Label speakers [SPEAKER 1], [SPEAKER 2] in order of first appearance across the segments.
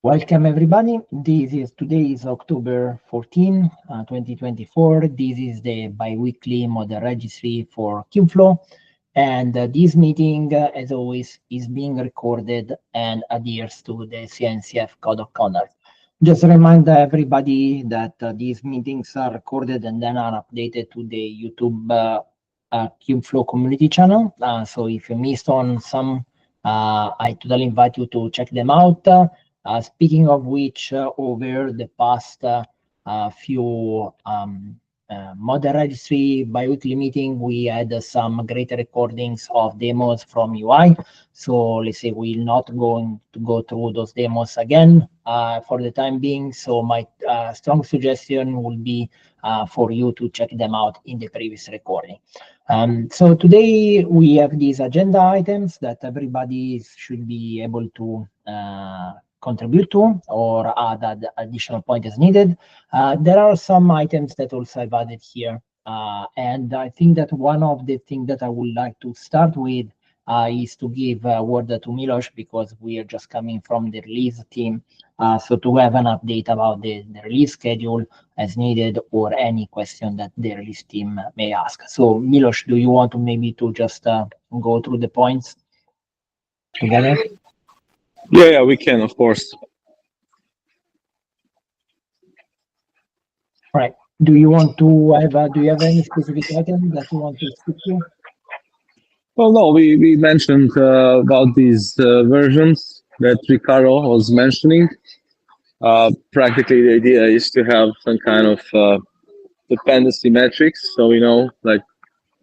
[SPEAKER 1] Welcome everybody. Today is October 14, 2024. This is the bi-weekly model registry for Kubeflow. And this meeting, as always, is being recorded and adheres to the CNCF Code of Conduct. Just a reminder everybody that these meetings are recorded and then are updated to the YouTube Kubeflow community channel. So if you missed on some, I totally invite you to check them out. Speaking of which, over the past few Model Registry bi-weekly meeting, we had some great recordings of demos from UI. So let's say we're not going to go through those demos again for the time being. So my strong suggestion would be for you to check them out in the previous recording. So today we have these agenda items that everybody should be able to contribute to or add additional point as needed. There are some items that also I've added here. And I think that one of the things that I would like to start with is to give a word to Milos, because we are just coming from the release team. So to have an update about the release schedule as needed, or any question that the release team may ask. So Milos, do you want to maybe to just go through the points together?
[SPEAKER 2] Yeah, we can, of course.
[SPEAKER 1] Right. Do you want to have? Do you have any specific item that you want to speak to?
[SPEAKER 2] Well, no, we mentioned about these versions that Ricardo was mentioning. Practically, the idea is to have some kind of dependency metrics, so we know like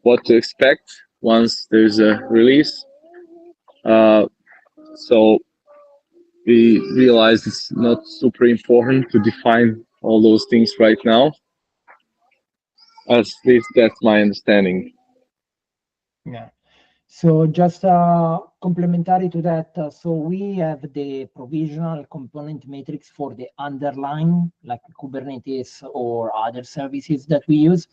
[SPEAKER 2] what to expect once there's a release. So we realize it's not super important to define all those things right now. At least that's my understanding.
[SPEAKER 1] Yeah. So just complementary to that, so we have the provisional component matrix for the underlying, like Kubernetes or other services that we use.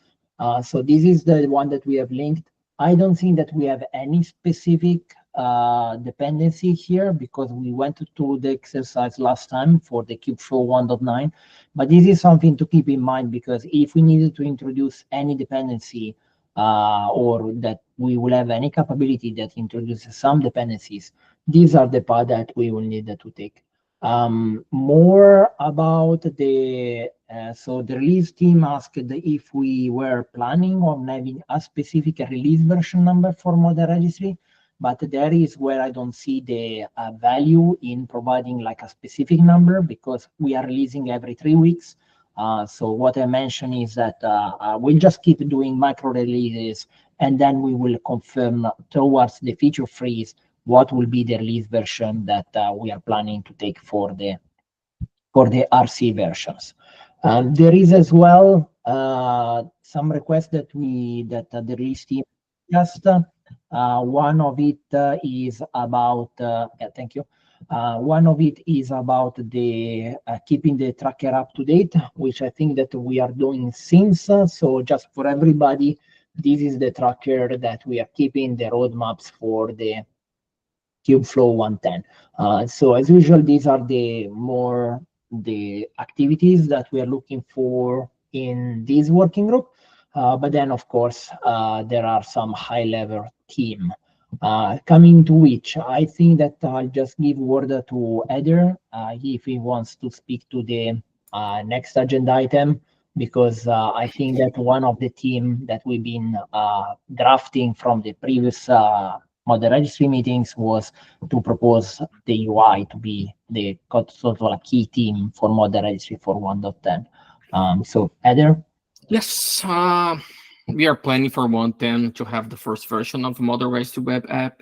[SPEAKER 1] So this is the one that we have linked. I don't think that we have any specific dependency here, because we went through the exercise last time for the Kubeflow 1.9. But this is something to keep in mind, because if we needed to introduce any dependency, or that we will have any capability that introduces some dependencies, these are the path that we will need to take. More about the, so the release team asked if we were planning on having a specific release version number for Model Registry, but there is where I don't see the value in providing like a specific number, because we are releasing every 3 weeks. So what I mentioned is that we'll just keep doing micro releases, and then we will confirm towards the feature freeze what will be the release version that we are planning to take for the RC versions. There is as well some requests that the release team just one of it is about thank you. One of it is about the keeping the tracker up to date, which I think that we are doing since. So just for everybody, this is the tracker that we are keeping the roadmaps for the Kubeflow 110. So as usual, these are the activities that we are looking for in this working group. But then, of course, there are some high-level team coming to which I think that I'll just give word to Eder if he wants to speak to the next agenda item, because I think that one of the team that we've been drafting from the previous Model Registry meetings was to propose the UI to be the sort of a key team for Model Registry for 1.10. So Eder?
[SPEAKER 3] Yes, we are planning for 1.10 to have the first version of Model Registry web app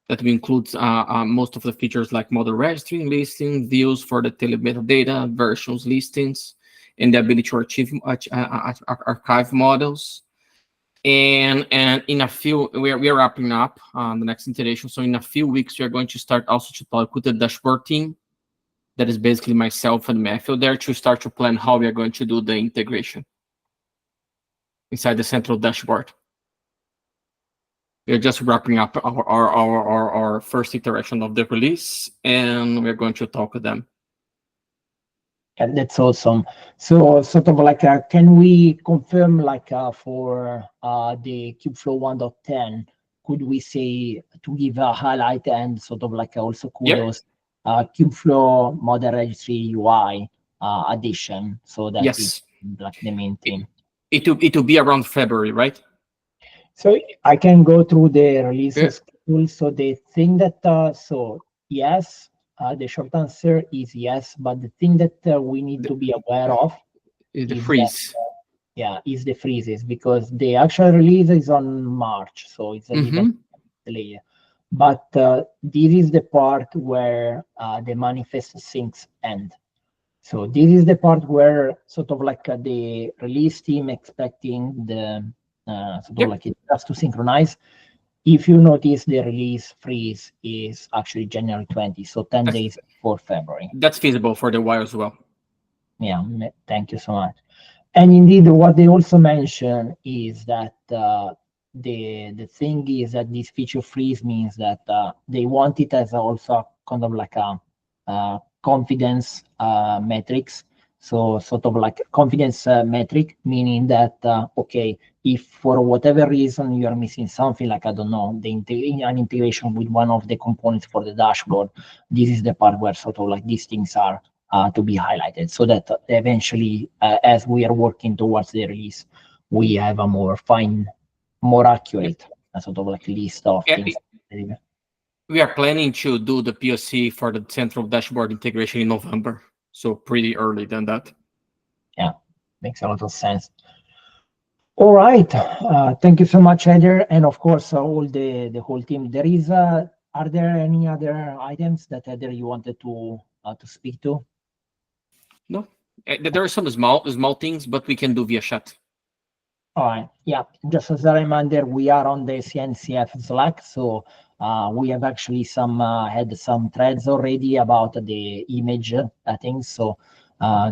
[SPEAKER 3] that includes most of the features like Model Registry, listing, views for the telemetadata, versions, listings, and the ability to archive models. And in a few, we are wrapping up the next iteration. So in a few weeks, we are going to start also to talk with the dashboard team. That is basically myself and Matthew there, to start to plan how we are going to do the integration inside the central dashboard. We are just wrapping up our first iteration of the release, and we're going to talk with them
[SPEAKER 1] And that's awesome. So sort of like, can we confirm like for the Kubeflow 1.10, could we say to give a highlight and sort of like also kudos, Kubeflow Model Registry UI addition, so that
[SPEAKER 3] Yes.
[SPEAKER 1] it's like the main theme.
[SPEAKER 3] It will be around February, right?
[SPEAKER 1] So I can go through the release schedule. So the thing that, so yes, the short answer is yes, but the thing that we need to be aware of
[SPEAKER 3] The
[SPEAKER 1] is
[SPEAKER 3] freeze.
[SPEAKER 1] is the freezes, because the actual release is on March, so it's a little delay. But this is the part where the manifest syncs end. So this is the part where sort of like the release team expecting the sort of like it just to synchronize. If you notice, the release freeze is actually January 20, so 10 days before February.
[SPEAKER 3] That's feasible for the wire as well.
[SPEAKER 1] Yeah, thank you so much. And indeed, what they also mention is that the thing is that this feature freeze means that they want it as also kind of like a confidence metrics. So sort of like confidence metric, meaning that okay, if for whatever reason you are missing something, like I don't know, an integration with one of the components for the dashboard, this is the part where sort of like these things are to be highlighted, so that eventually, as we are working towards the release, we have a more accurate sort of like list of things.
[SPEAKER 3] We are planning to do the POC for the central dashboard integration in November, so pretty early than that.
[SPEAKER 1] Yeah, makes a lot of sense. All right, thank you so much, Heather, and of course all the whole team. There is, are there any other items that Heather you wanted to speak to?
[SPEAKER 3] No, there are some small things, but we can do via chat.
[SPEAKER 1] All right. Yeah. Just as a reminder, we are on the CNCF Slack, so we have actually had some threads already about the image things. So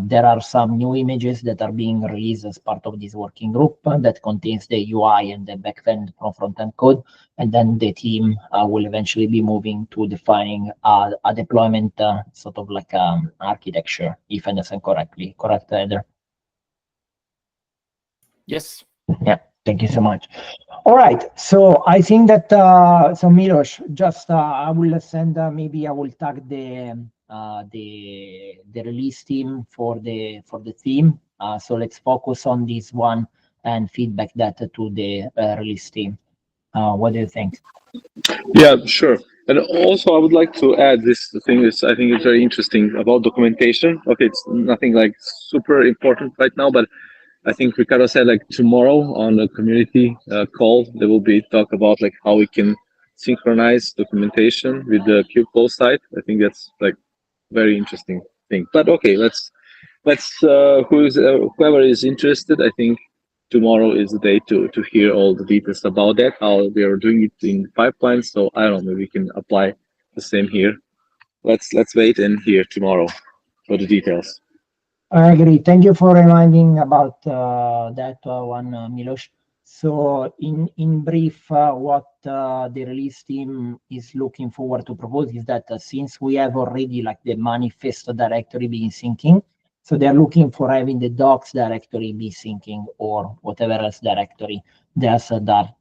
[SPEAKER 1] there are some new images that are being released as part of this working group that contains the UI and the backend from front-end code, and then the team will eventually be moving to defining a deployment sort of like architecture, if I understand correctly. Correct, Heather?
[SPEAKER 3] Yes.
[SPEAKER 1] Yeah, thank you so much. All right, so I think that so Milos, just I will send maybe I will tag the release team for the theme. So let's focus on this one and feedback that to the release team. What do you think?
[SPEAKER 2] Yeah, sure. And also, I would like to add this thing is I think it's very interesting about documentation. Okay, it's nothing like super important right now, but I think Ricardo said like tomorrow on the community call there will be talk about like how we can synchronize documentation with the Kubeflow site. I think that's like very interesting thing. But okay, let's whoever is interested. I think tomorrow is the day to hear all the details about that. How we are doing it in the pipeline. So I don't know. Maybe we can apply the same here. Let's wait and hear tomorrow for the details.
[SPEAKER 1] I agree. Thank you for reminding about that one, Milos. So in brief, what the release team is looking forward to propose is that since we have already like the manifest directory being syncing, so they're looking for having the docs directory be syncing or whatever else directory that's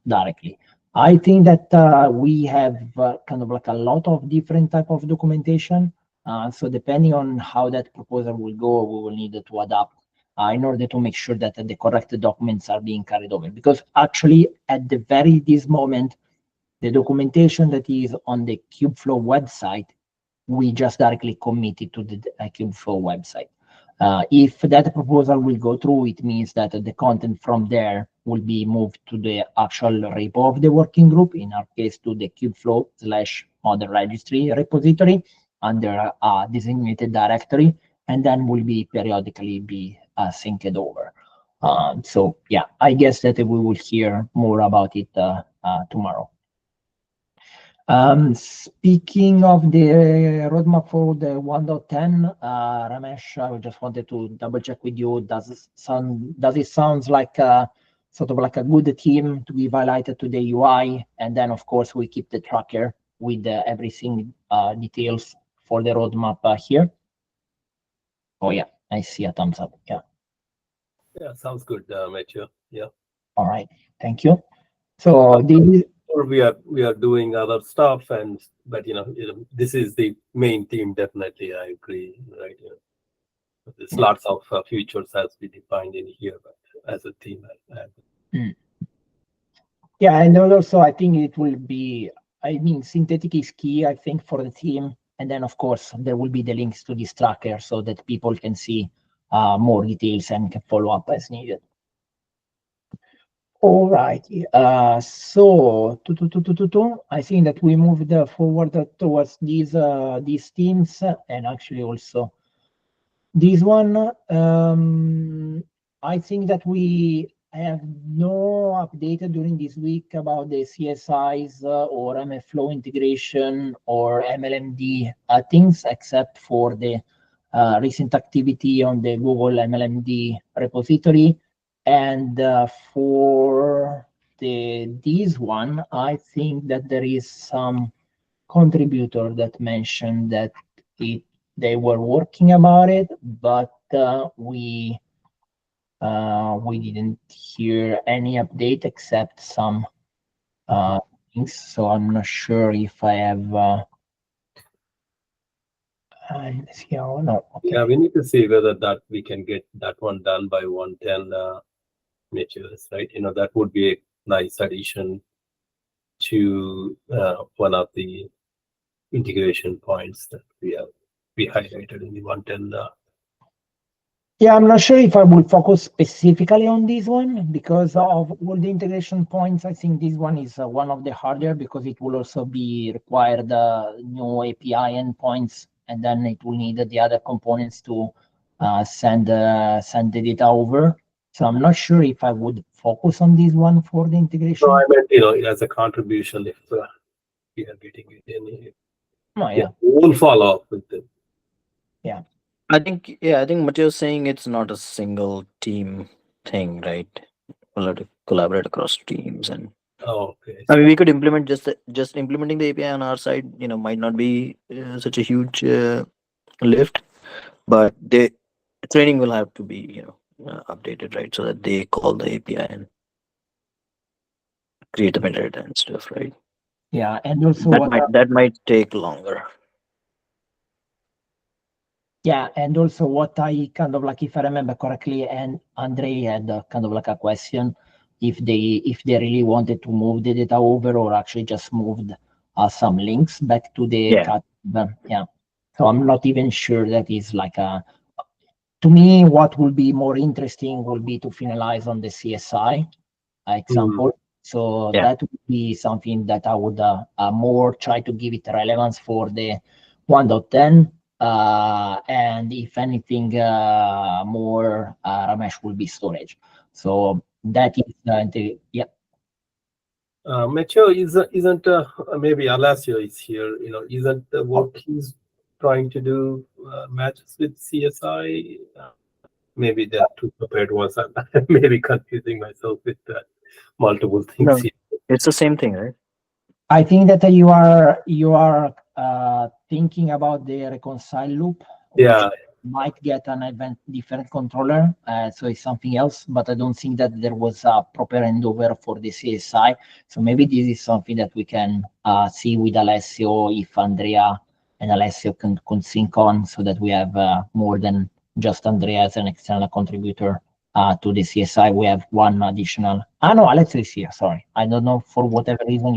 [SPEAKER 1] directly. I think that we have kind of like a lot of different type of documentation. So depending on how that proposal will go, we will need to adapt in order to make sure that the correct documents are being carried over. Because actually, at this moment, the documentation that is on the Kubeflow website, we just directly commit it to the Kubeflow website. If that proposal will go through, it means that the content from there will be moved to the actual repo of the working group, in our case to the Kubeflow/Model Registry repository under a designated directory, and then will be periodically be synced over. So yeah, I guess that we will hear more about it tomorrow. Speaking of the roadmap for the 1.10, Ramesh, I just wanted to double check with you. Does it sound like sort of like a good team to be highlighted to the UI? And then of course we keep the tracker with everything details for the roadmap here. Oh yeah, I see a thumbs up. Yeah.
[SPEAKER 4] Yeah, sounds good, Matthew. Yeah.
[SPEAKER 1] All right. Thank you. So this,
[SPEAKER 4] Or we are doing other stuff, but this is the main theme. Definitely, I agree. Right. There's lots of futures as we defined in here, but as a theme,
[SPEAKER 1] yeah, and also I think it will be. I mean, synthetic is key. I think for the team, and then of course there will be the links to this tracker so that people can see more details and can follow up as needed. All right. So I think that we moved forward towards these teams, and actually also this one. I think that we have no update during this week about the CSIs or MFlow integration or MLMD things, except for the recent activity on the Google MLMD repository. And for this one, I think that there is some contributor that mentioned that they were working about it, but we didn't hear any update except some things. So I'm not sure if I have. Let's see. Oh no. Okay.
[SPEAKER 4] Yeah, we need to see whether that we can get that one done by 110 meters, right? That would be a nice addition to one of the integration points that we highlighted in the 110.
[SPEAKER 1] Yeah, I'm not sure if I will focus specifically on this one because of all the integration points. I think this one is one of the harder because it will also be required new API endpoints, and then it will need the other components to send the data over. So I'm not sure if I would focus on this one for the integration.
[SPEAKER 4] So I meant, as a contribution, if we are getting it in, we'll follow up with them.
[SPEAKER 1] Yeah.
[SPEAKER 5] I think Matteo's saying it's not a single team thing, right? We'll have to collaborate across teams, and
[SPEAKER 4] okay.
[SPEAKER 5] I mean, we could implement just implementing the API on our side. Might not be such a huge lift, but the training will have to be updated, right? So that they call the API and create the metadata and stuff, right?
[SPEAKER 1] Yeah, and also
[SPEAKER 5] that might take longer.
[SPEAKER 1] Yeah, and also what I kind of like, if I remember correctly, and Andre had kind of like a question, if they really wanted to move the data over or actually just moved some links back to the cut. Yeah. So I'm not even sure that is like to me, what will be more interesting will be to finalize on the CSI example. So that would be something that I would more try to give it relevance for the 1.10. And if anything more, Ramesh will be storage. So that is
[SPEAKER 4] Matteo isn't maybe Alessio is here. Isn't the work he's trying to do matches with CSI? Maybe they're two prepared ones. I'm maybe confusing myself with multiple things.
[SPEAKER 5] No,
[SPEAKER 4] here.
[SPEAKER 5] it's the same thing, right?
[SPEAKER 1] I think that you are thinking about the reconcile loop.
[SPEAKER 4] Yeah.
[SPEAKER 1] Might get an event different controller, so it's something else, but I don't think that there was a proper handover for the CSI. So maybe this is something that we can see with Alessio if Andrea and Alessio can sync on, so that we have more than just Andrea as an external contributor to the CSI. We have one additional. No, Alessio is here. Sorry, I don't know for whatever reason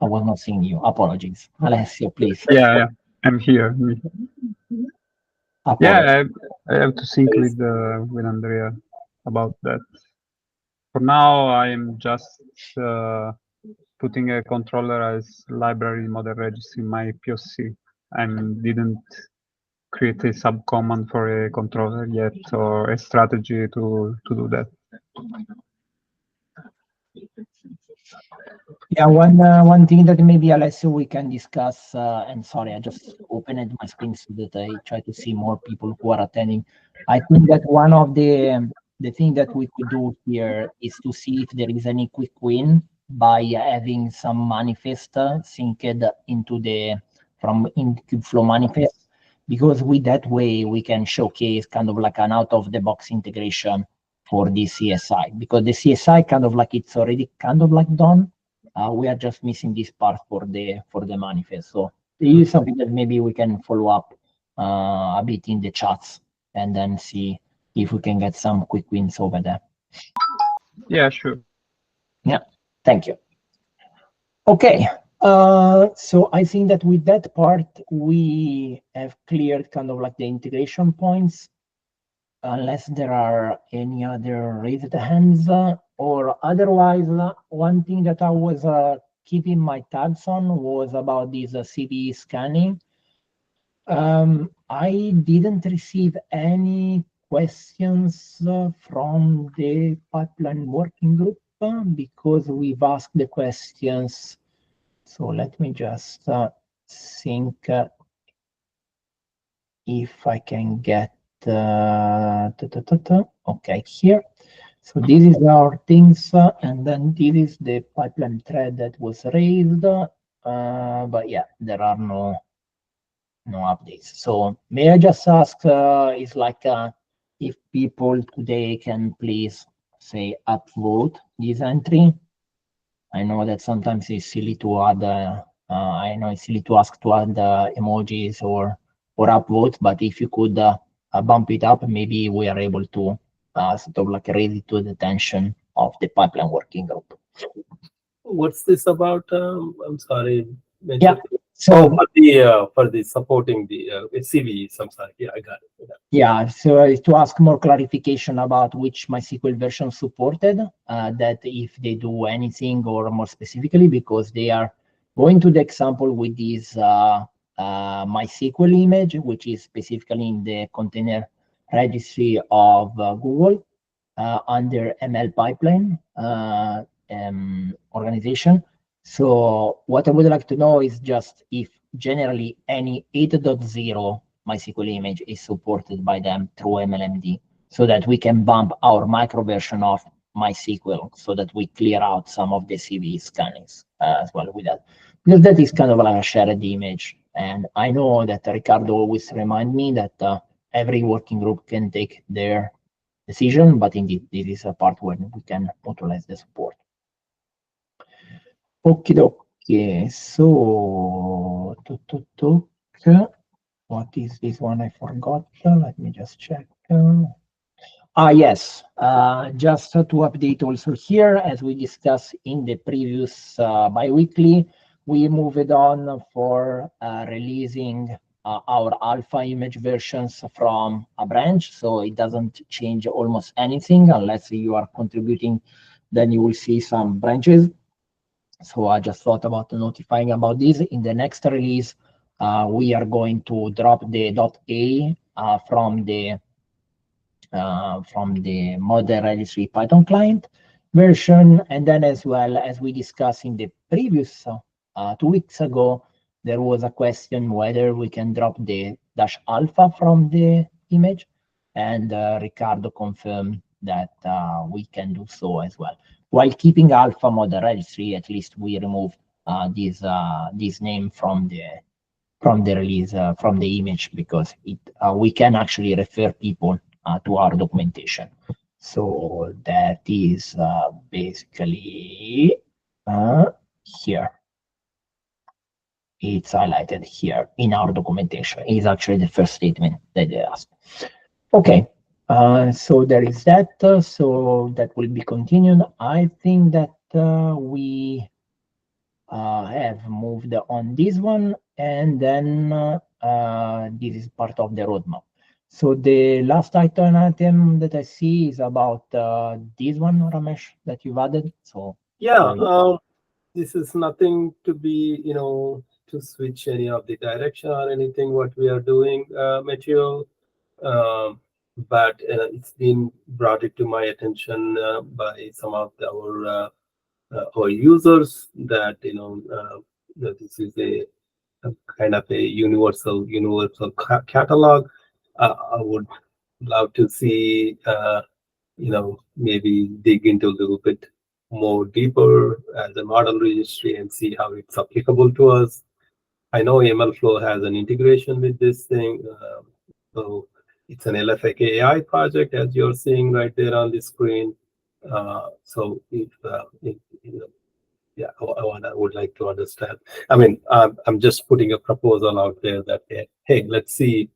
[SPEAKER 1] I was not seeing you. Apologies, Alessio, please.
[SPEAKER 6] Yeah, I'm here. Yeah, I have to sync with Andrea about that. For now, I'm just putting a controller as library model registry in my POC. I didn't create a subcommand for a controller yet, or a strategy to do that.
[SPEAKER 1] Yeah, one thing that maybe Alessio we can discuss, and sorry, I just opened my screen so that I try to see more people who are attending. I think that one of the thing that we could do here is to see if there is any quick win by having some manifest synced into from in Kubeflow manifest, because with that way we can showcase kind of like an out-of-the-box integration for the CSI, because the CSI kind of like it's already kind of like done. We are just missing this part for the manifest. So this is something that maybe we can follow up a bit in the chats and then see if we can get some quick wins over there.
[SPEAKER 6] Yeah, sure.
[SPEAKER 1] Yeah, thank you. Okay, so I think that with that part, we have cleared kind of like the integration points, unless there are any other raised hands, or otherwise, one thing that I was keeping my tabs on was about this CV scanning. I didn't receive any questions from the pipeline working group because we've asked the questions. So let me just think if I can get okay here. So this is our things, and then this is the pipeline thread that was raised. But yeah, there are no updates. So may I just ask, is like if people today can please say upvote this entry? I know that sometimes it's silly to add. I know it's silly to ask to add emojis or upvote, but if you could bump it up, maybe we are able to sort of like raise it to the attention of the pipeline working group.
[SPEAKER 4] What's this about? I'm sorry.
[SPEAKER 1] Yeah. So
[SPEAKER 4] for the supporting the CVEs. I'm sorry. Yeah, I got it.
[SPEAKER 1] yeah, so to ask more clarification about which MySQL version supported, that if they do anything, or more specifically, because they are going to the example with this MySQL image, which is specifically in the container registry of Google under ML pipeline organization. So what I would like to know is just if generally any 8.0 MySQL image is supported by them through MLMD, so that we can bump our micro version of MySQL, so that we clear out some of the CV scannings as well with that, because that is kind of like a shared image. And I know that Ricardo always remind me that every working group can take their decision, but indeed this is a part where we can utilize the support. Okay, so what is this one? I forgot. Let me just check. Yes, just to update also here, as we discussed in the previous biweekly, we moved on for releasing our alpha image versions from a branch, so it doesn't change almost anything unless you are contributing. Then you will see some branches. So I just thought about notifying about this. In the next release, we are going to drop the .a from the Model Registry Python client version, and then as well as we discussed in the previous 2 weeks ago, there was a question whether we can drop the -alpha from the image, and Ricardo confirmed that we can do so as well. While keeping alpha Model Registry, at least we remove this name from the release, from the image, because we can actually refer people to our documentation. So that is basically here. It's highlighted here in our documentation. It's actually the first statement that they asked. Okay, so there is that. So that will be continued. I think that we have moved on this one, and then this is part of the roadmap. So the last item that I see is about this one, Ramesh, that you've added. So
[SPEAKER 4] yeah, this is nothing to be, to switch any of the direction or anything what we are doing, Matthew. But it's been brought it to my attention by some of our users that that this is a kind of a universal catalog. I would love to see maybe dig into a little bit more deeper as a model registry and see how it's applicable to us. I know MLflow has an integration with this thing. So it's an LFK AI project, as you're seeing right there on the screen. So if you know, yeah, I would like to understand. I mean, I'm just putting a proposal out there that, hey, let's see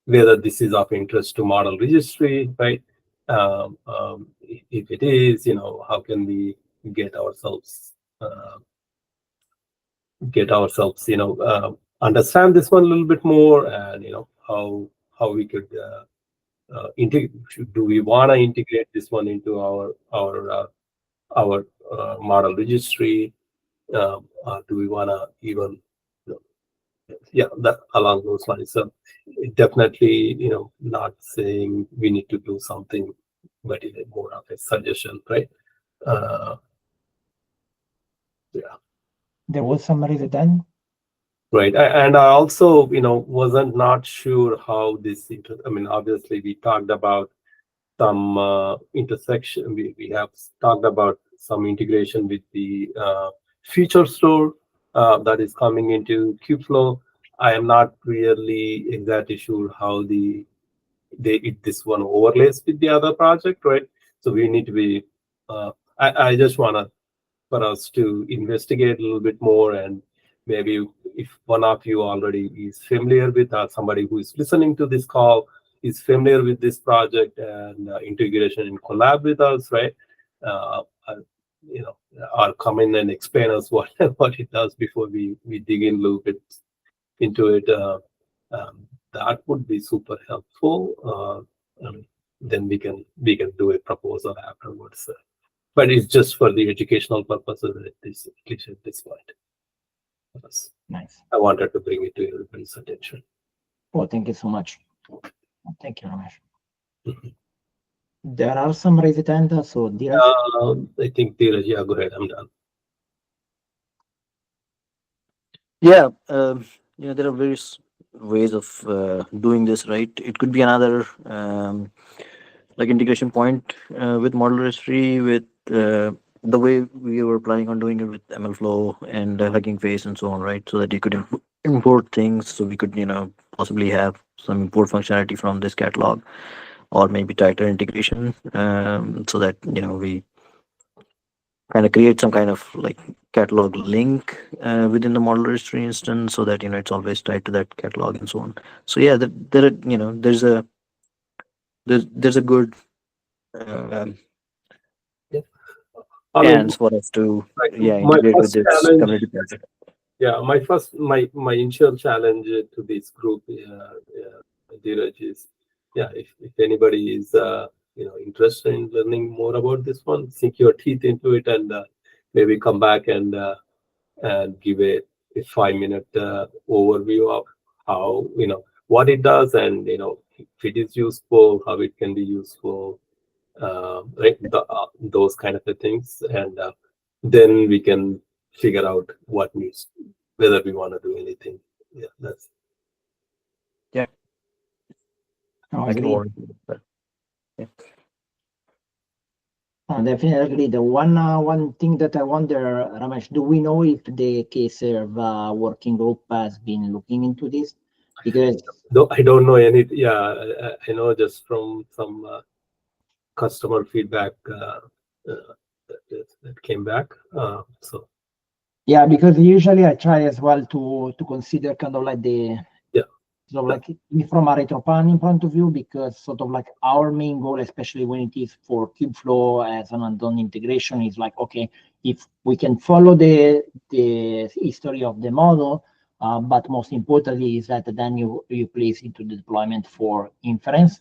[SPEAKER 4] whether this is of interest to Model Registry, right? If it is, how can we get ourselves, understand this one a little bit more, and how we could integrate. Do we want to integrate this one into our Model Registry? Do we want to even, that along those lines? So definitely, not saying we need to do something, but it is more of a suggestion, right? Yeah.
[SPEAKER 1] There was some resident.
[SPEAKER 4] Right, and I also, wasn't not sure how this. I mean, obviously, we talked about some intersection. We have talked about some integration with the feature store that is coming into Kubeflow. I am not really exactly sure how this one overlays with the other project, right? So we need to be. I just want for us to investigate a little bit more, and maybe if one of you already is familiar with, or somebody who is listening to this call is familiar with this project and integration and collab with us, right? Uh, uh, or come in and explain us what it does before we dig in a little bit into it. That would be super helpful. Then we can do a proposal afterwards. But it's just for the educational purposes at least at this point. Yes.
[SPEAKER 1] Nice.
[SPEAKER 4] I wanted to bring it to everybody's attention.
[SPEAKER 1] Well, thank you so much. Thank you, Ramesh. There are some raised hands, so Dheeraj.
[SPEAKER 4] I think Dheeraj, yeah, go ahead. I'm done.
[SPEAKER 5] Yeah, there are various ways of doing this, right? It could be another like integration point with Model Registry, with the way we were planning on doing it with MLflow and Hugging Face and so on, right? So that you could import things, so we could possibly have some import functionality from this catalog, or maybe tighter integration, so that we kind of create some kind of like catalog link within the Model Registry instance, so that it's always tied to that catalog and so on. So yeah, there's a good chance for us to integrate with this community project.
[SPEAKER 4] Yeah, my initial challenge to this group, Dheeraj, is if anybody is interested in learning more about this one, sink your teeth into it, and maybe come back and give a 5-minute overview of how what it does, and if it is useful, how it can be useful, right? Those kind of things, and then we can figure out what needs, whether we want to do anything. Yeah, that's.
[SPEAKER 5] Yeah.
[SPEAKER 1] I
[SPEAKER 5] can
[SPEAKER 1] agree.
[SPEAKER 5] warrant that. Yeah.
[SPEAKER 1] Definitely. The one thing that I wonder, Ramesh, do we know if the K-Serve working group has been looking into this? Because
[SPEAKER 4] I don't know any. Yeah, I know just from some customer feedback that came back. So.
[SPEAKER 1] Yeah, because usually I try as well to consider kind of like the sort of like from a retro planning point of view, because sort of like our main goal, especially when it is for Kubeflow as an add-on integration, is like, okay, if we can follow the history of the model, but most importantly is that then you place into the deployment for inference.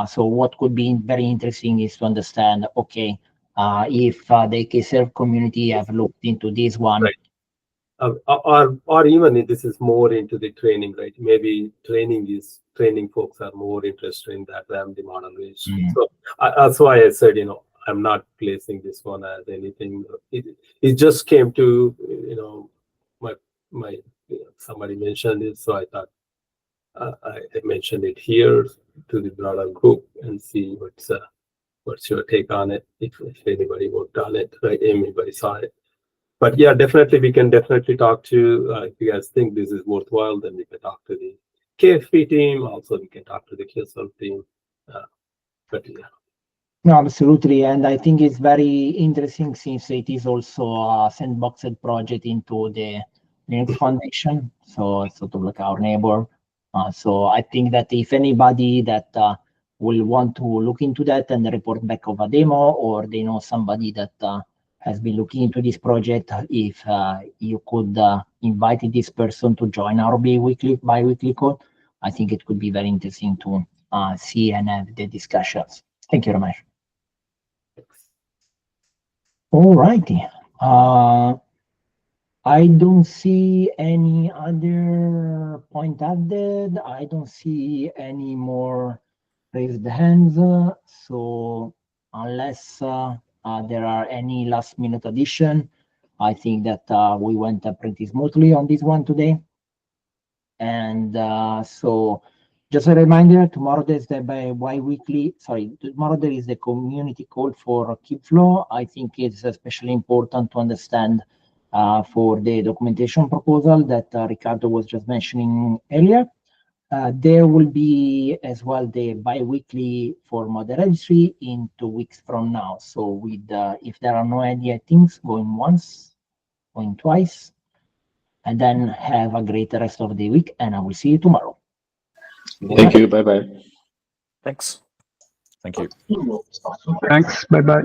[SPEAKER 1] So what could be very interesting is to understand, okay, if the K-Serve community have looked into this one.
[SPEAKER 4] Right. Or even this is more into the training, right? Maybe training folks are more interested in that than the Model Registry. So that's why I said, I'm not placing this one as anything. It just came to, my somebody mentioned it, so I thought I mentioned it here to the broader group and see what's your take on it, if anybody worked on it, right? Anybody saw it. But yeah, definitely we can definitely talk to if you guys think this is worthwhile, then we can talk to the KFP team. Also, we can talk to the QSL team. But yeah.
[SPEAKER 1] No, absolutely. And I think it's very interesting since it is also a sandboxed project into the Linux Foundation. So it's sort of like our neighbor. So I think that if anybody that will want to look into that and report back of a demo, or they know somebody that has been looking into this project, if you could invite this person to join our bi-weekly call, I think it could be very interesting to see and have the discussions. Thank you very much. All righty. I don't see any other point added. I don't see any more raised hands. So unless there are any last minute addition, I think that we went pretty smoothly on this one today. And so just a reminder, tomorrow there's the tomorrow there is the community call for Kubeflow. I think it's especially important to understand for the documentation proposal that Ricardo was just mentioning earlier. There will be as well the bi-weekly for Model Registry in 2 weeks from now. So with if there are no any things, going once, going twice, and then have a great rest of the week, and I will see you tomorrow.
[SPEAKER 7] Thank you. Bye-bye.
[SPEAKER 5] Thanks.
[SPEAKER 8] Thank you.
[SPEAKER 6] Thanks. Bye-bye.